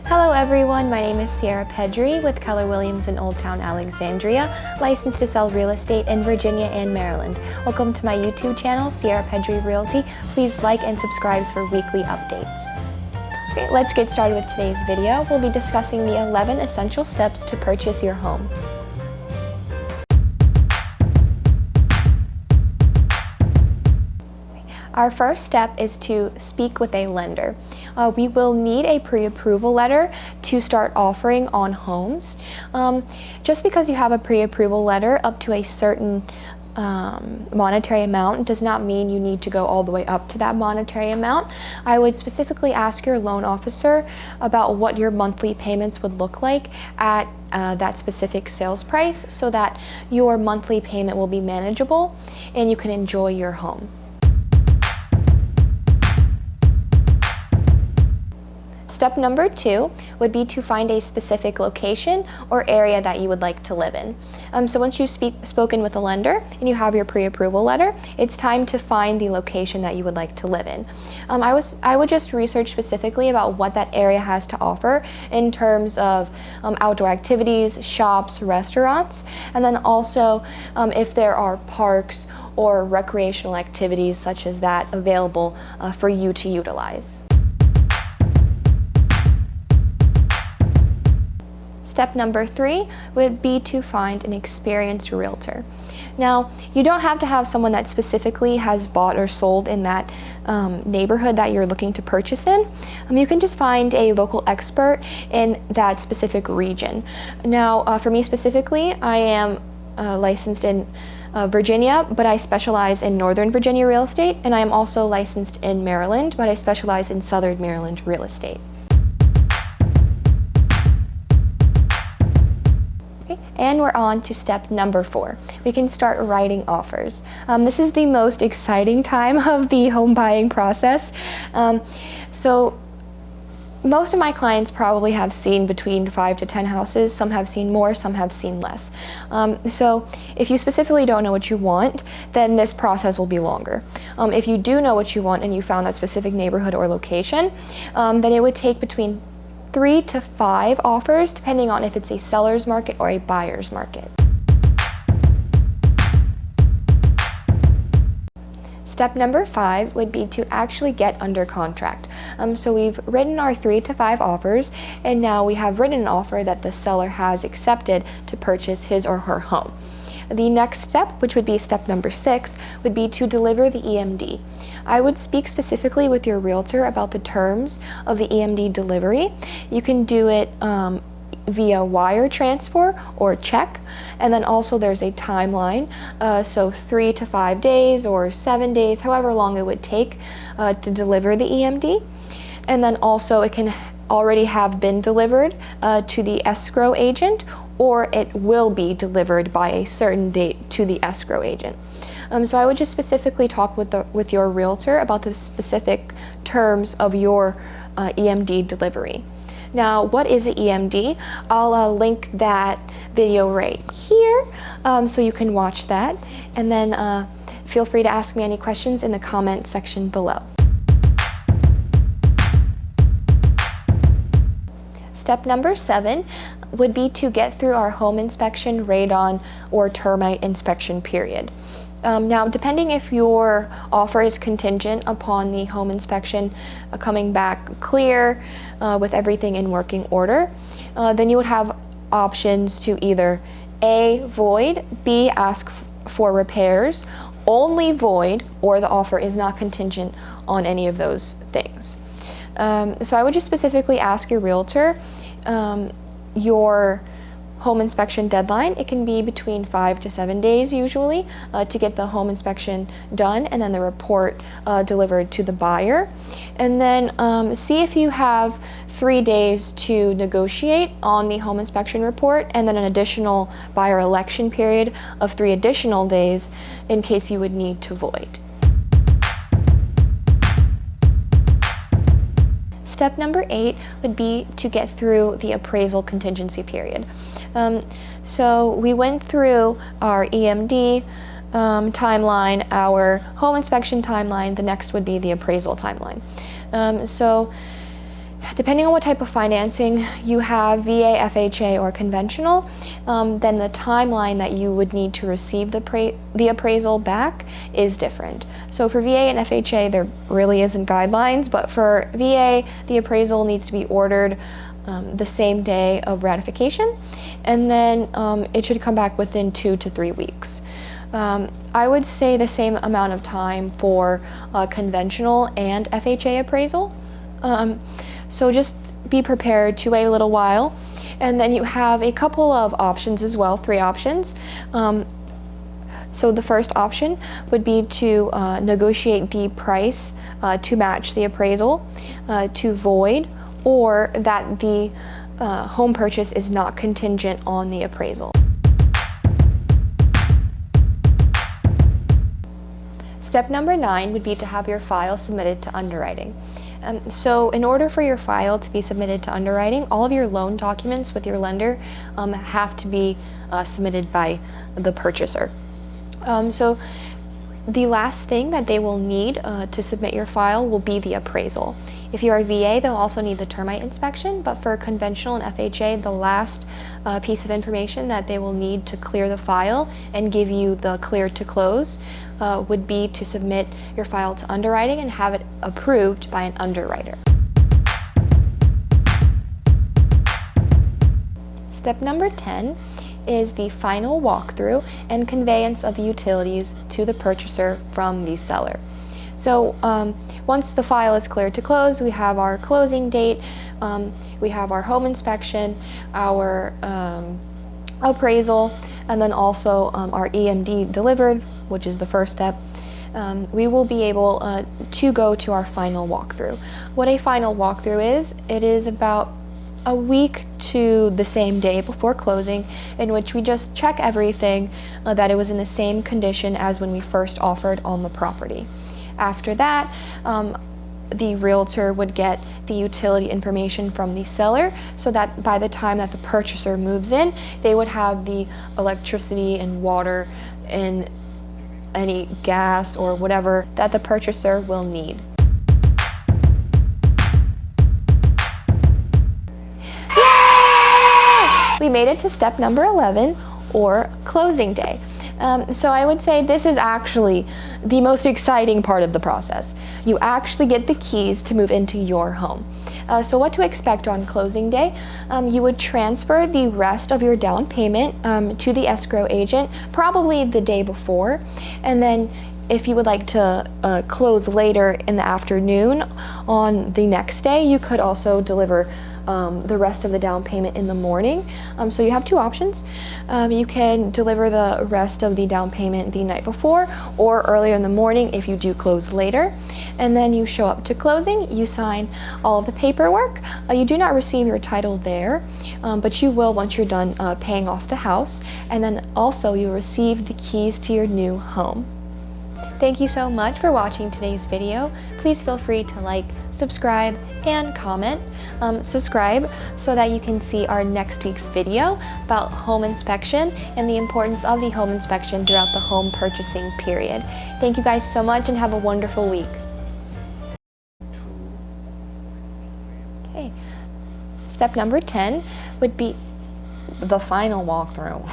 Hello everyone, my name is Sierra Pedri with Keller Williams in Old Town Alexandria, licensed to sell real estate in Virginia and Maryland. Welcome to my YouTube channel, Sierra Pedri Realty. Please like and subscribe for weekly updates. Okay, let's get started with today's video. We'll be discussing the 11 essential steps to purchase your home. Our first step is to speak with a lender. We will need a pre-approval letter to start offering on homes. Just because you have a pre-approval letter up to a certain monetary amount does not mean you need to go all the way up to that monetary amount. I would specifically ask your loan officer about what your monthly payments would look like at that specific sales price so that your monthly payment will be manageable and you can enjoy your home. Step number 2 would be to find a specific location or area that you would like to live in. So once you've spoken with a lender and you have your pre-approval letter, it's time to find the location that you would like to live in. I would just research specifically about what that area has to offer in terms of outdoor activities, shops, restaurants, and then also if there are parks or recreational activities such as that available for you to utilize. Step number 3 would be to find an experienced realtor. Now, you don't have to have someone that specifically has bought or sold in that neighborhood that you're looking to purchase in. You can just find a local expert in that specific region. Now, for me specifically, I am licensed in Virginia, but I specialize in Northern Virginia real estate, and I am also licensed in Maryland, but I specialize in Southern Maryland real estate. And we're on to step number 4. We can start writing offers. This is the most exciting time of the home buying process. So most of my clients probably have seen between 5 to 10 houses. Some have seen more, some have seen less. So if you specifically don't know what you want, then this process will be longer. If you do know what you want and you found that specific neighborhood or location, then it would take between 3 to 5 offers, depending on if it's a seller's market or a buyer's market. Step number 5 would be to actually get under contract. So we've written our 3 to 5 offers, and now we have written an offer that the seller has accepted to purchase his or her home. The next step, which would be step number 6, would be to deliver the EMD. I would speak specifically with your realtor about the terms of the EMD delivery. You can do it via wire transfer or check, and then also there's a timeline, so 3 to 5 days or 7 days, however long it would take to deliver the EMD. And then also it can already have been delivered to the escrow agent, or it will be delivered by a certain date to the escrow agent. So I would just specifically talk with your realtor about the specific terms of your EMD delivery. Now, what is an EMD? I'll link that video right here so you can watch that, and then feel free to ask me any questions in the comment section below. Step number 7 would be to get through our home inspection, radon, or termite inspection period. Now, depending if your offer is contingent upon the home inspection coming back clear with everything in working order, then you would have options to either A, void, B, ask for repairs, only void, or the offer is not contingent on any of those things. So I would just specifically ask your realtor your home inspection deadline. It can be between 5 to 7 days usually to get the home inspection done, and then the report delivered to the buyer. And then see if you have 3 days to negotiate on the home inspection report, and then an additional buyer election period of 3 additional days in case you would need to void. Step number 8 would be to get through the appraisal contingency period. So we went through our EMD timeline, our home inspection timeline. The next would be the appraisal timeline. So Depending on what type of financing you have, VA, FHA, or conventional, then the timeline that you would need to receive the appraisal back is different. So for VA and FHA, there really isn't guidelines, but for VA, the appraisal needs to be ordered the same day of ratification, and then it should come back within 2 to 3 weeks. I would say the same amount of time for conventional and FHA appraisal. So just be prepared to wait a little while, and then you have a couple of options as well, 3 options. So the first option would be to negotiate the price to match the appraisal, to void, or that the home purchase is not contingent on the appraisal. Step number 9 would be to have your file submitted to underwriting. So in order for your file to be submitted to underwriting, all of your loan documents with your lender have to be submitted by the purchaser. So the last thing that they will need to submit your file will be the appraisal. If you are VA, they'll also need the termite inspection, but for conventional and FHA, the last piece of information that they will need to clear the file and give you the clear to close would be to submit your file to underwriting and have it approved by an underwriter. Step number 10 is the final walkthrough and conveyance of the utilities to the purchaser from the seller. So once the file is cleared to close, we have our closing date, we have our home inspection, our appraisal, and then also our EMD delivered, which is the first step. We will be able to go to our final walkthrough. What a final walkthrough is, it is about a week to the same day before closing, in which we just check everything that it was in the same condition as when we first offered on the property. After that, the realtor would get the utility information from the seller, so that by the time that the purchaser moves in, they would have the electricity and water and any gas or whatever that the purchaser will need. We made it to step number 11, or closing day. So I would say this is actually the most exciting part of the process. You actually get the keys to move into your home. So what to expect on closing day? You would transfer the rest of your down payment to the escrow agent, probably the day before, and then if you would like to close later in the afternoon on the next day, you could also deliver the rest of the down payment in the morning. So you have 2 options. You can deliver the rest of the down payment the night before or earlier in the morning if you do close later. And then you show up to closing, you sign all of the paperwork. You do not receive your title there, but you will once you're done paying off the house. And then also you receive the keys to your new home. Thank you so much for watching today's video. Please feel free to like, subscribe, and comment. Subscribe so that you can see our next week's video about home inspection and the importance of the home inspection throughout the home purchasing period. Thank you guys so much and have a wonderful week. Okay, step number 10 would be the final walkthrough.